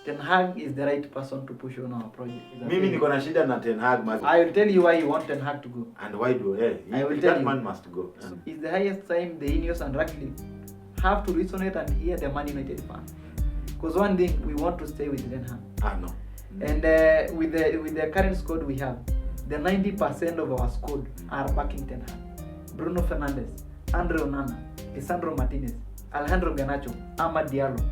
Ten Hag is the right person to push on our project. Mimi niko na shida na Ten Hag. I will tell you why you want Ten Hag to go. And why do I will tell that you. man must go. So it's the highest time the Ineos and Radcliffe have to resonate and hear the Man United fans. Because one thing, we want to stay with Ten Hag. No. And with the current squad we have, the 90% of our squad are backing Ten Hag. Bruno Fernandes, Andre Onana, Lisandro Martinez, Alejandro Garnacho, Amad Diallo.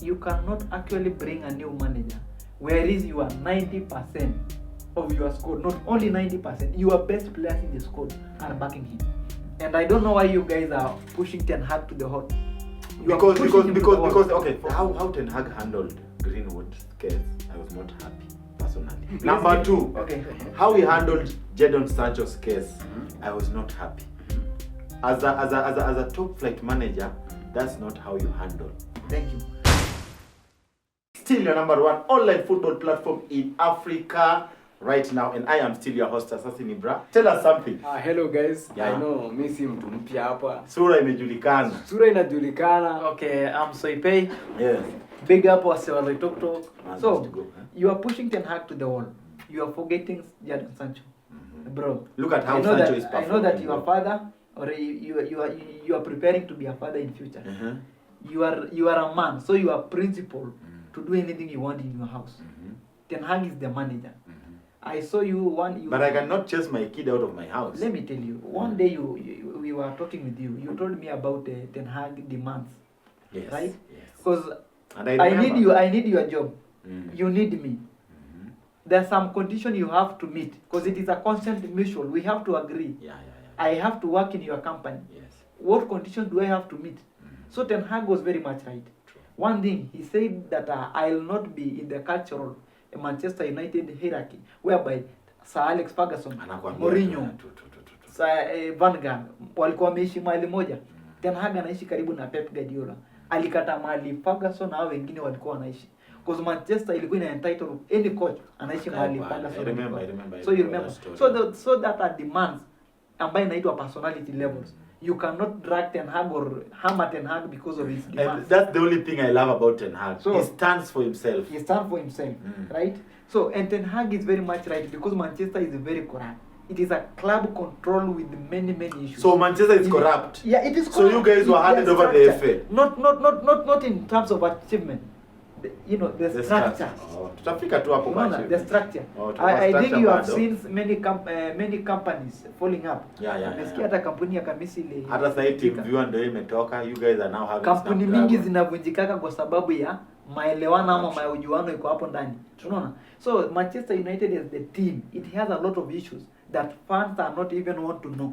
You cannot actually bring a new manager whereas you are 90% of your squad, not only 90%, your best players in the squad are backing him. And I don't know why you guys are pushing Ten Hag to the hot. Because okay, how Ten Hag handled Greenwood's case, I was not happy personally. Number 2, okay, how he handled Jadon Sancho's case, I was not happy. As a top flight manager, that's not how you handle. Thank you. Still your number 1 online football platform in Africa right now, and I am still your host Assassin Ibra. Tell us something. Hello guys. Yeah. I know mimi si mtu mpya hapa. Sura imejulikana. Sura inajulikana. Okay, I'm Soipei. Yes. Big up Wasiwazoi Tok Tok. So, go, you are pushing Ten Hag to the wall. You are forgetting Jadon Sancho. Bro, Look at how Sancho is performing. I know that you are father, or you are preparing to be a father in future. You are a man, so you are principled to do anything you want in your house. Ten Hag is the manager. I saw you But I cannot chase my kid out of my house. Let me tell you. One day we were talking with you. You told me about Ten Hag demands. Yes. Right? Yes. Because I need you. I need your job. You need me. Mm-hmm. There's some condition you have to meet because it is a constant mutual. We have to agree. Yeah. I have to work in your company. Yes. What conditions do I have to meet? So Ten Hag was very much right. True. One thing, he said that I'll not be in the cultural Manchester United hierarchy whereby Sir Alex Ferguson, Mourinho, Van Gaal walikuwa wameishi mahali moja. Ten Hag anaishi karibu na Pep Guardiola. Alikata mahali Ferguson na wengine walikuwa wanaishi. Because Manchester ilikuwa ina entitle any coach anaishi mahali Ferguson. I remember. So you remember. So that are demands ambayo inaitwa personality levels. You cannot drag Ten Hag or hammer Ten Hag because of his demands. And that's the only thing I love about Ten Hag. So, he stands for himself. He stands for himself, right? So, and Ten Hag is very much right because Manchester is very corrupt. It is a club controlled with many issues. So Manchester is corrupt. Yeah, it is corrupt. So you guys were handed over the FA. Not in terms of achievement. The structure. Tutafika tu hapo baadaye. The structure. I think you have seen many companies falling up. Umesikia hata kampuni ya Kamisi ile. Hata sasa team viewer ndio imetoka. You guys are now having kampuni mingi zinavunjikaka kwa sababu ya maelewano ama maelewano iko hapo ndani. Unaona? So Manchester United as the team, it has a lot of issues that fans are not even want to know.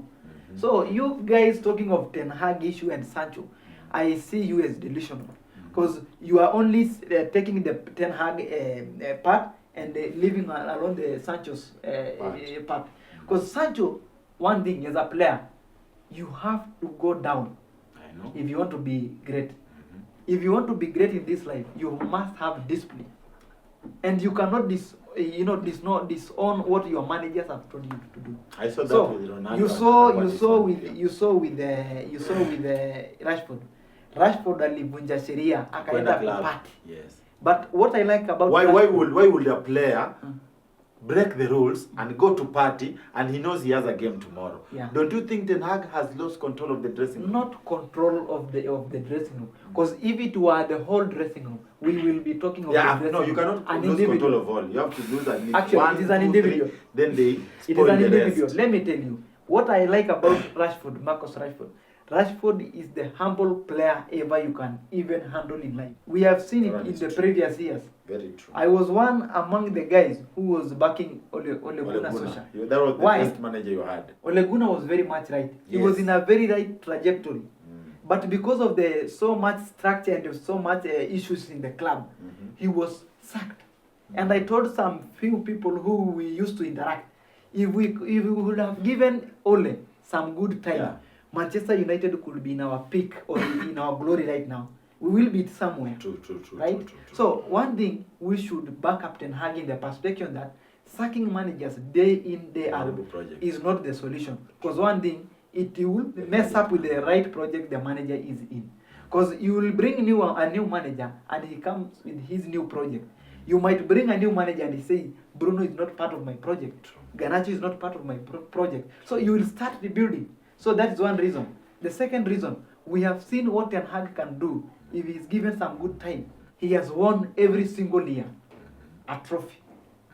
So you guys talking of Ten Hag issue and Sancho, I see you as delusional. Because you are only taking the Ten Hag part and leaving alone the Sancho's part. Because Sancho, one thing as a player, you have to go down. I know. If you want to be great. If you want to be great in this life, you must have discipline. And you cannot disown what your managers have told you to do. I saw that with Ronaldo. You saw with Rashford. Rashford alivunja sheria akaenda kupati. Yes. But what I like about why would a player break the rules and go to party and he knows he has a game tomorrow? Yeah. Don't you think Ten Hag has lost control of the dressing room? Not control of the dressing room. Because if it were the whole dressing room, we will be talking about the dressing room. No, you cannot lose control of all. You have to lose at least actually, one, it is an 2, individual. 3, then they spoil it is an the individual. rest. Let me tell you. What I like about Rashford, Marcus Rashford. Rashford is the humble player ever you can even handle in life. We have seen it in the previous years. Very true. I was one among the guys who was backing Ole Gunnar Solskjaer. That was the best manager you had. Ole Gunnar was very much right. He was in a very right trajectory. But because of the so much structure and so much issues in the club, he was sacked. And I told some few people who we used to interact, if we would have given Ole some good time, Manchester United could be in our peak or in our glory right now. We will be somewhere. True. Right? True. So one thing, we should back up Ten Hag in the perspective that sacking managers day in, day out is not the solution. Because one thing, it will mess up with the right project the manager is in. Because you will bring a new manager and he comes with his new project. You might bring a new manager and he say, Bruno is not part of my project. Garnacho is not part of my project. So you will start rebuilding. So that is one reason. The second reason, we have seen what Ten Hag can do if he's given some good time. He has won every single year a trophy.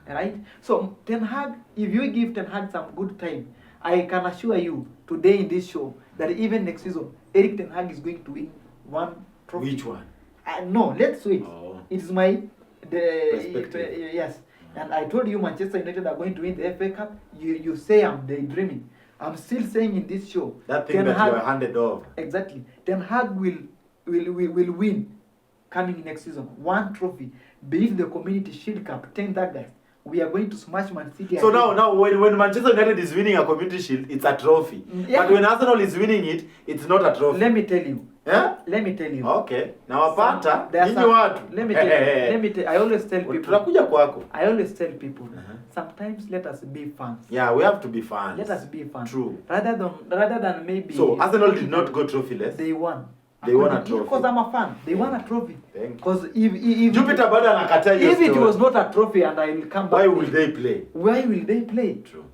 Right? So Ten Hag, if you give Ten Hag some good time, I can assure you today in this show that even next season, Erik Ten Hag is going to win one trophy. Which one? No, let's wait. Oh. It's my Perspective. yes. And I told you Manchester United are going to win the FA Cup. You say I'm daydreaming. I'm still saying in this show. That thing that you are handed off. Exactly. Ten Hag will win coming next season one trophy. Be it the Community Shield Cup, 10th August. We are going to smash Man City. So now when Manchester United is winning a Community Shield, it's a trophy. Yeah. But when Arsenal is winning it, it's not a trophy. Let me tell you. Yeah? Let me tell you. Okay. Now apata, There are ninyi some- watu. Let me tell you. Let me tell. I always tell people. Tunakuja kwako. I always tell people. Sometimes let us be fans. Yeah, we have to be fans. Let us be fans. True. Rather than maybe. So Arsenal did not go trophyless. They won. They won a trophy. Because I'm a fan. They won a trophy. Thank you. Because if Jupiter bado anakataa hiyo if it story. was not a trophy and I will come back. Why will they play? Why will they play? True.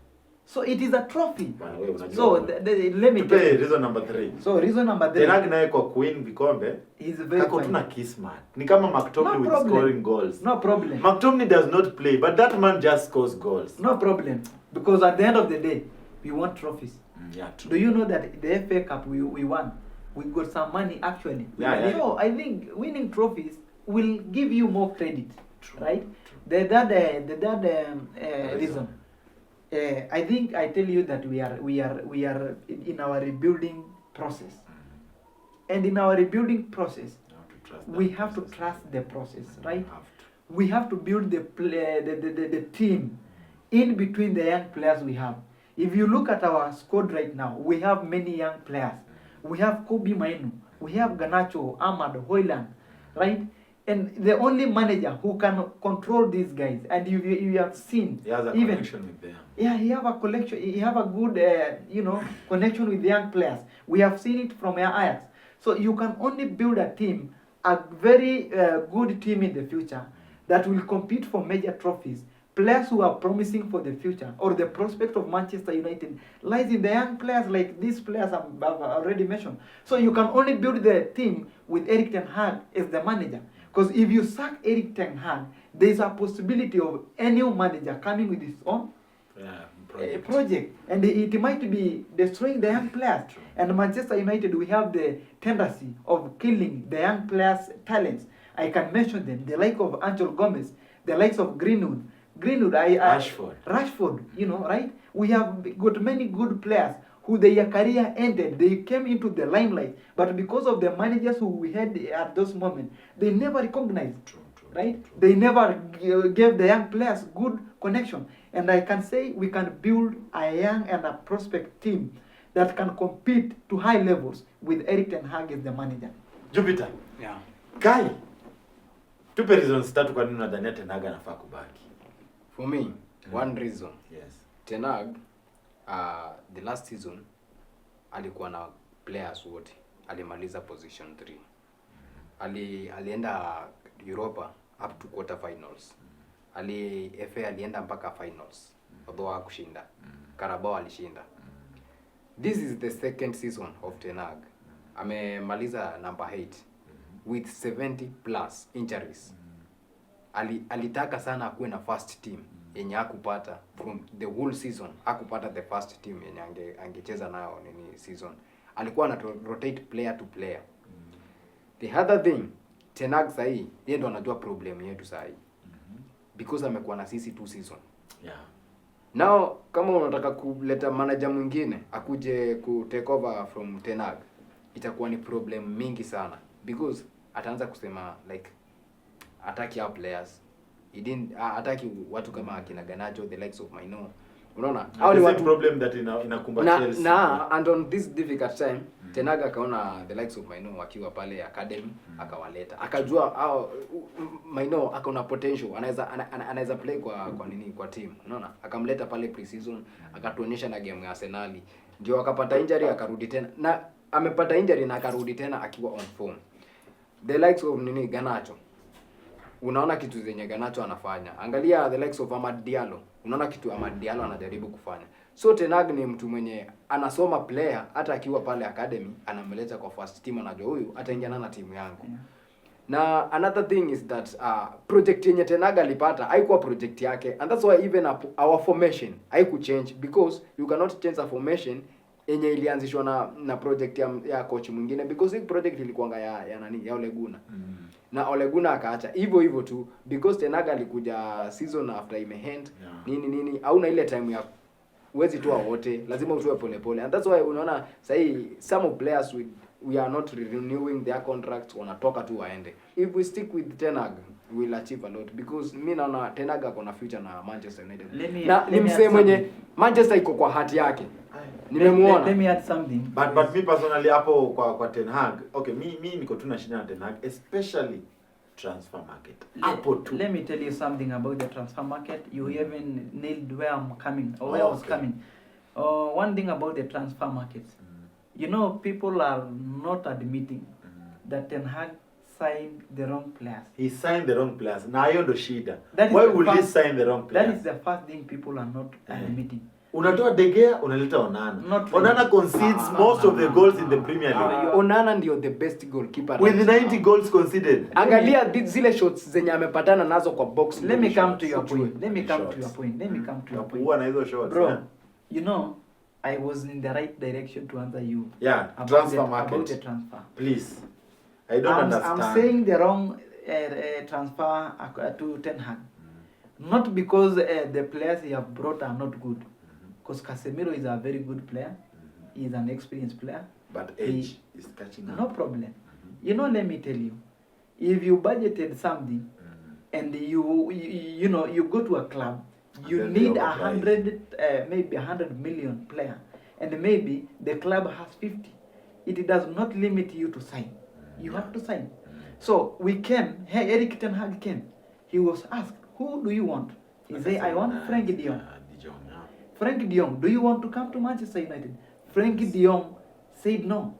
So it is a trophy. Bana wewe unajua. So let me tell Tupe you. reason number 3. So reason number 3. Ten Hag naye kwa queen vikombe. He's very Kako fine. tuna kismat. Ni kama McTominay No with problem. scoring goals. No problem. McTominay does not play, but that man just scores goals. No problem. Because at the end of the day, we want trophies. Yeah, true. Do you know that the FA Cup we won? We got some money actually. Yeah. So I think winning trophies will give you more credit, True. right? True. The third reason. I think I tell you that we are in our rebuilding process, and in our rebuilding process, we have to trust the process, right? We have to build the team in between the young players we have. If you look at our squad right now, we have many young players. We have Kobe Mainu, we have Garnacho, Ahmad, Hoyland, right? And the only manager who can control these guys, and you have seen, He has a even connection with them. yeah, he have a collection. He have a good, connection with young players. We have seen it from Ajax. So you can only build a team, a very good team in the future that will compete for major trophies. Players who are promising for the future, or the prospect of Manchester United lies in the young players like these players I've already mentioned. So you can only build the team with Erik Ten Hag as the manager. Because if you sack Erik Ten Hag, there is a possibility of a new manager coming with his own project, and it might be destroying the young players. True. And Manchester United, we have the tendency of killing the young players' talents. I can mention them, the like of Angel Gomez, the likes of Greenwood, Rashford, right? We have got many good players who their career ended. They came into the limelight, but because of the managers who we had at those moments, they never recognized. True, Right? true. They never gave the young players good connection. And I can say we can build a young and a prospect team that can compete to high levels with Erik Ten Hag as the manager. Jupiter. Yeah. Kai. Tupe reasons tatu kwa nini unadhania Ten Hag anafaa kubaki. For me, one reason. Yes. Ten Hag, the last season alikuwa na players wote. Alimaliza position 3. Alienda Europa up to quarter finals. FA alienda mpaka finals. Although hakushinda. Carabao alishinda. This is the second season of Ten Hag. Amemaliza number 8 with 70 plus injuries. Alitaka sana akuwe na first team yenye hakupata from the whole season. Hakupata the first team yenye angecheza nayo nini season. Alikuwa ana rotate player to player. The other thing, Ten Hag sahi, yeye ndo anajua problem yetu sahi. Because amekuwa na sisi 2 season. Yeah. Now kama unataka kuleta manager mwingine akuje ku take over from Ten Hag, itakuwa ni problem mingi sana because ataanza kusema like ataki our players. He didn't ataki watu kama akina Garnacho, the likes of Maino. Unaona? Hao ni watu problem that inakumba Chelsea. And on this difficult time, Ten Hag akaona the likes of Maino wakiwa pale academy, akawaleta. Akajua hao Maino akaona potential, anaweza play kwa team. Unaona? Akamleta pale pre-season, akatuonyesha na game ya Arsenal. Ndio akapata injury akarudi tena. Na amepata injury na akarudi tena akiwa on form. The likes of Garnacho. unaona kitu zenye Garnacho anafanya. Angalia the likes of Amad Diallo. Unaona kitu Amad Diallo anajaribu kufanya. So Ten Hag ni mtu mwenye anasoma player hata akiwa pale academy, anamleta kwa first team, anajua huyu ataingiana na timu yangu. Yeah. Na another thing is that project yenye Ten Hag alipata haikuwa project yake, and that's why even our formation haiku change, because you cannot change a formation yenye ilianzishwa na project ya coach mwingine, because hii project ilikuwa ya nani, ya Ole Gunnar. Na Ole Gunnar akaacha hivyo tu, because Ten Hag alikuja season after imehend. Yeah. Nini hauna ile time ya uwezi tu wote, lazima utoe pole, and that's why unaona sahi some of players we are not renewing their contracts, wanatoka tu waende. If we stick with Ten Hag, we will achieve a lot, because mimi naona Ten Hag akona future na Manchester United. Ni msee mwenye Manchester iko kwa hati yake. Nimemuona. Let me add something. But me personally hapo kwa Ten Hag, okay, mimi niko tu na shida na Ten Hag, especially transfer market. Let me tell you something about the transfer market. You even nailed where I'm coming, or where I was coming. One thing about the transfer market. You know, people are not admitting that Ten Hag signed the wrong players. He signed the wrong players. Na hiyo ndo shida. Why would he sign the wrong players? That is the first thing people are not admitting. Unatoa De Gea, unaleta Onana. Onana concedes most of the goals in the Premier League. Onana ndio the best goalkeeper. With 90 goals conceded. Angalia zile shots zenye amepatana nazo kwa box. Let me come to your point. Let me come to your point. Huwa na hizo shots. Bro, you know, I was in the right direction to answer you. Yeah, about transfer market. About the transfer. Please. I don't understand. I'm saying the wrong transfer to Ten Hag. Not because the players he have brought are not good. Because Casemiro is a very good player. He is an experienced player. But age is catching up. No problem. You know, let me tell you. If you budgeted something and you know, you go to a club, you need 100 million player, and maybe the club has 50. It does not limit you to sign. You have to sign. So we came. Hey, Erik Ten Hag came. He was asked, "Who do you want?" He said, "I want Frank de Jong." Frank de Jong, do you want to come to Manchester United? Frank de Jong said no.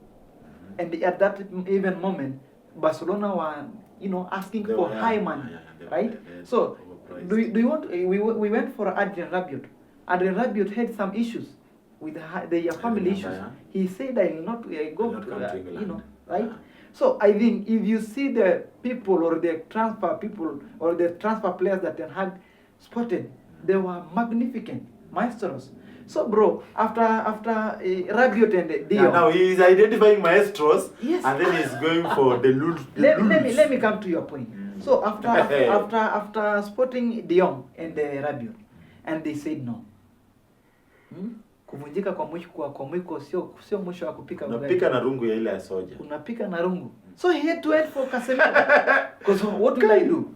And at that even moment, Barcelona were, you know, asking for high money, right? So, do you want? We went for Adrian Rabiot. Adrian Rabiot had some issues with the family issues. He said, "I will not go, you know, right?" So I think if you see the people or the transfer people or the transfer players that Ten Hag spotted, they were magnificent, maestros. So bro, after Rabiot and De Jong, now he is identifying maestros, yes, and then he's going for the lulz. Let me come to your point. So after spotting De Jong and Rabiot, and they said no. Kuvunjika kwa mwiko sio mwisho wa kupika ugali. Unapika na rungu ya ile ya soja. Unapika na rungu. So he had to wait for Casemiro. Because what will I do?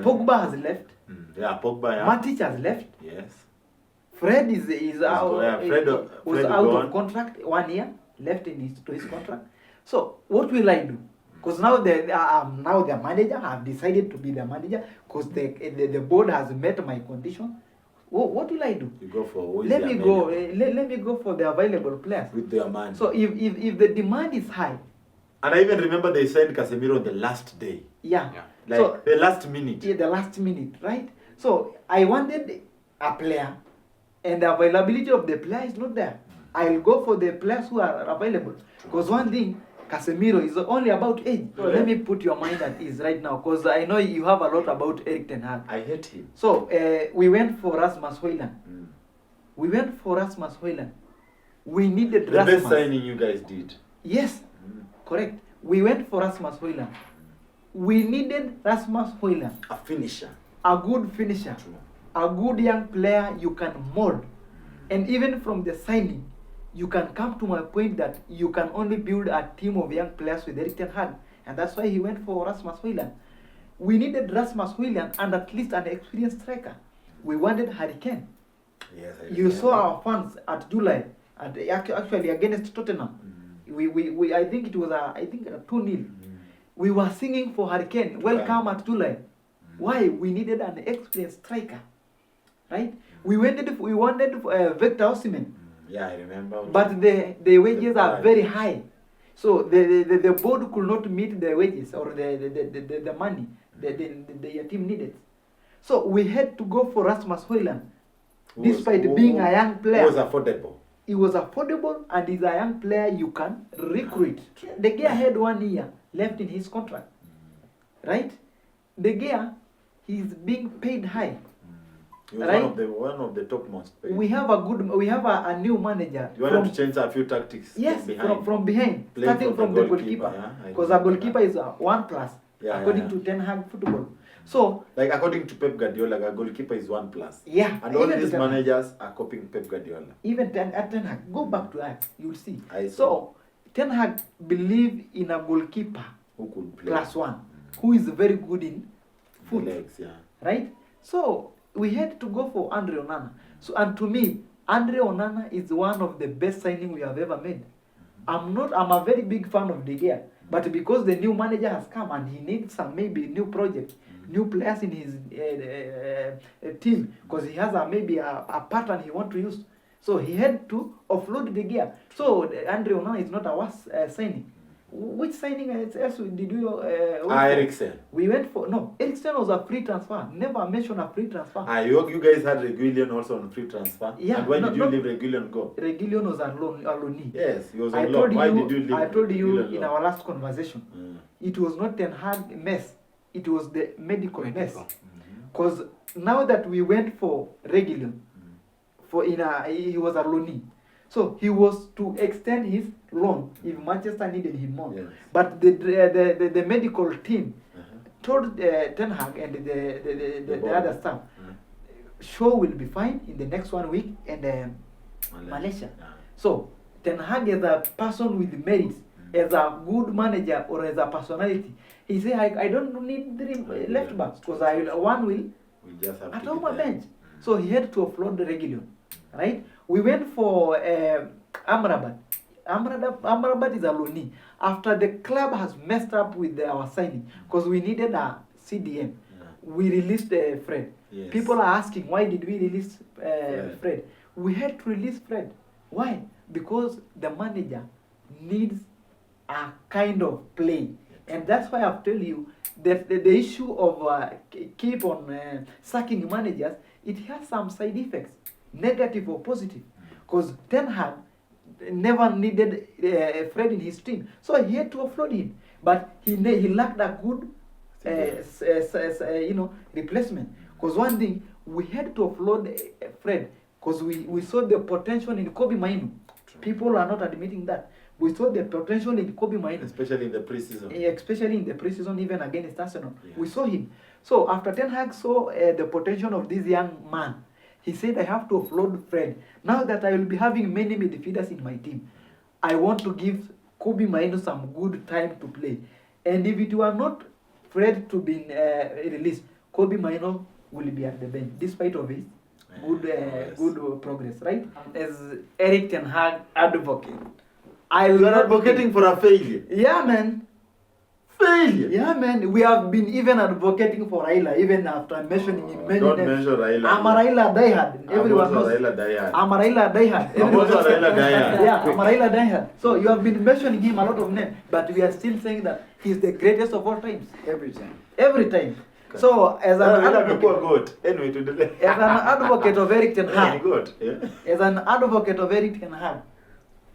Pogba has left. Yeah, Pogba. Yeah. Matic has left. Yes. Fred is out. Fred was out of contract 1 year, left in his contract. So what will I do? Because now the manager have decided to be the manager because the board has met my condition. What will I do? You go for let me go for the available players with their man. So if the demand is high, and I even remember they signed Casemiro on the last day. Yeah. Like so, the last minute. Yeah, the last minute, right? So I wanted a player, and the availability of the player is not there. I'll go for the players who are available. Because one thing, Casemiro is only about age. So let me put your mind at ease right now, because I know you have a lot about Erik Ten Hag. I hate him. So we went for Rasmus Højlund. We went for Rasmus Højlund. We needed the Rasmus. best signing you guys did. Yes, correct. We went for Rasmus Højlund. We needed Rasmus Højlund. A finisher. A good finisher. True. A good young player you can mold. And even from the signing, you can come to my point that you can only build a team of young players with Erik Ten Hag. And that's why he went for Rasmus Højlund. We needed Rasmus Højlund and at least an experienced striker. We wanted Harry Kane. Yes, you saw our fans at July, actually against Tottenham. I think it was a 2-0. We were singing for Harry Kane. Welcome at July. Why? We needed an experienced striker, right? We wanted Victor Osimhen. Yeah, I remember. But the wages are very high, so the board could not meet the wages or the money their team needed. So we had to go for Rasmus Højlund, despite being a young player. He was affordable. He was affordable, and he's a young player you can recruit. De Gea had 1 year left in his contract, right? De Gea, he's being paid high. He was Right? one of the topmost paid. We have a new manager. You wanted to change a few tactics. Yes, from behind, Playing starting from from the the goalkeeper, goalkeeper, yeah, I because know a goalkeeper is a 1+, Yeah, according yeah. to Ten Hag football. So Like according to Pep Guardiola, a goalkeeper is 1+. yeah, And all even these to Ten Hag. managers are copying Pep Guardiola. Even Ten Hag, go back to Ajax, you'll see. I see. So Ten Hag believe in a goalkeeper Who could play? +1, who is very good in The foot, legs, yeah. right? So we had to go for Andre Onana. So, and to me, Andre Onana is one of the best signing we have ever made. I'm a very big fan of De Gea, but because the new manager has come and he needs some maybe new project, new players in his team, because he has maybe a pattern he want to use. So he had to offload De Gea. So Andre Onana is not a worse signing. Which signing else did you? Eriksen. We went for Eriksen was a free transfer. Never mention a free transfer. You guys had Reguilon also on free transfer. Yeah, And why no, did you no. leave Reguilon go? Reguilon was a loanee. Yes, he was I on told loan. Why you. did you leave? I told you Reguilon in loan? our last conversation. It was not Ten Hag mess. It was the medical mess. Because now that we went for Reguilon, he was a loanee. So he was to extend his loan if Manchester needed him more. Yes. But the medical team told Ten Hag and the other staff, Shaw will be fine in the next 1 week and Malaysia. Yeah. So Ten Hag as a person with merits, as a good manager or as a personality, he said, I don't need 3 left backs because one will We just have at to our get there. bench. So he had to offload the Reguilon, right? We went for Amrabat. Amrabat is a loanee. After the club has messed up with our signing, because we needed a CDM, we released Fred. Yes. People are asking, why did we release Fred? We had to release Fred. Why? Because the manager needs a kind of play. And that's why I've told you that the issue of keep on sacking managers, it has some side effects, negative or positive. Because Ten Hag never needed Fred in his team, so he had to offload him. But he lacked a good replacement. Because one thing, we had to offload Fred because we saw the potential in Kobe Mainu. People are not admitting that. We saw the potential in Kobe Mainu. Especially in the preseason. Especially in the preseason, even against Arsenal. Yeah. We saw him. So after Ten Hag saw the potential of this young man, he said, I have to offload Fred. Now that I will be having many midfielders in my team, I want to give Kobe Mainu some good time to play. And if it were not Fred to be released, Kobe Mainu will be at the bench, despite of his good progress, right? As Erik Ten Hag advocate, You are advocating for a failure. Yeah, man. Failure. Yeah, man. We have been even advocating for Raila, even after mentioning him many Don't names. mention Raila. I'm a Raila diehard. Everyone knows. Raila diehard. I'm a Raila diehard. I'm Everyone also a knows. Raila diehard. Yeah, I'm a Raila diehard. So you have been mentioning him a lot of names, but we are still saying that he's the greatest of all times. Every time. Every time. So as an Anyway, to the as an advocate of Erik Ten Hag, good. Yeah. as an advocate of Erik Ten Hag,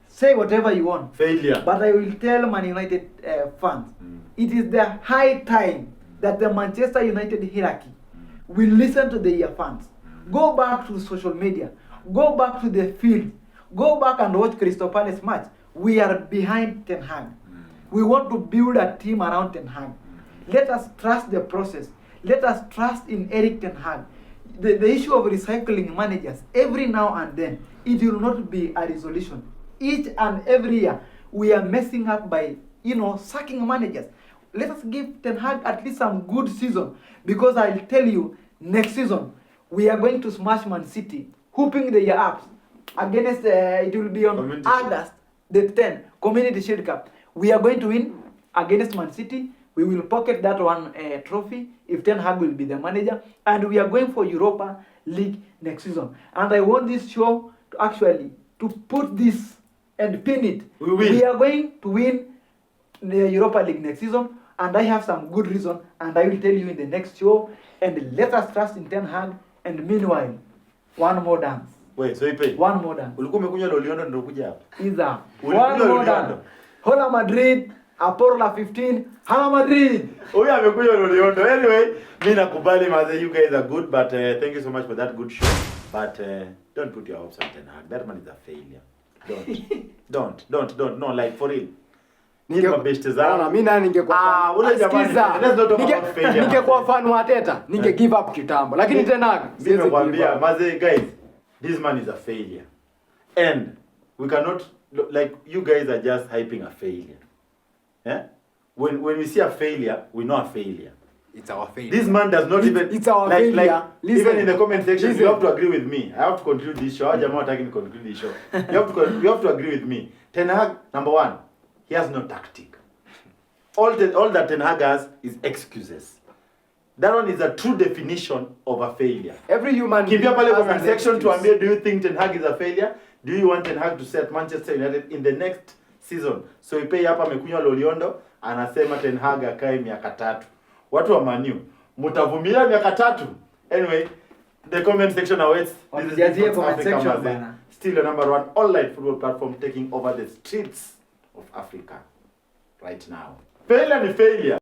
say whatever you want. Failure. But I will tell Man United fans, it is the high time that the Manchester United hierarchy will listen to their fans. Go back to social media. Go back to the field. Go back and watch Crystal Palace match. We are behind Ten Hag. We want to build a team around Ten Hag. Let us trust the process. Let us trust in Erik Ten Hag. The issue of recycling managers, every now and then, it will not be a resolution. Each and every year, we are messing up by, sacking managers. Let us give Ten Hag at least some good season. Because I'll tell you, next season, we are going to smash Man City, hooping the year up against, it will be on Community August the 10th, Community Shield Cup. We are going to win against Man City. We will pocket that one trophy if Ten Hag will be the manager. And we are going for Europa League next season. And I want this show to actually to put this and pin it. We will. We are going to win the Europa League next season. and I have some good reason, and I will tell you in the next show. And let us trust in Ten Hag. And meanwhile, one more dance. Wait, so Ipe. One more dance. Ulikuwa umekunywa Loliondo ndio kuja hapa. Either. Ulikunywa One more Loliondo. dance. Hola Madrid, Aporla 15, Hala Madrid. Huyu amekunywa Loliondo. Anyway, mimi nakubali maze, you guys are good, but thank you so much for that good show. But don't put your hopes on Ten Hag. That man is a failure. Don't. No, like for real. Mimi nani ningekuwa ule jamani, let's not talk about failure. Ningekuwa fan wa Teta, ninge give up kitambo. Lakini Ten Hag, mimi nakwambia maze, guys, this man is a failure. And we cannot, like, you guys are just hyping a failure. Yeah? When we see a failure, we know a failure. It's our failure. This man does not even, it's our like, failure. like even in the comment section, you have to agree with me. I have to conclude this show. Jamaa hataki ni conclude this show. You have to agree with me. Ten Hag, number one, he has no tactic. All that Ten Hag has is excuses. That one is a true definition of a failure. Every human Kimbia pale comment section tuambie, do you think Ten Hag is a failure? Do you want Ten Hag to set Manchester United in the next season? So Ipei hapa amekunywa Loliondo, anasema Ten Hag akae miaka 3. Watu wa Man U, mtavumilia miaka 3. Anyway, the comment section awaits. This is comment section, still the number 1 online football platform taking over the streets of Africa right now. Failure ni failure.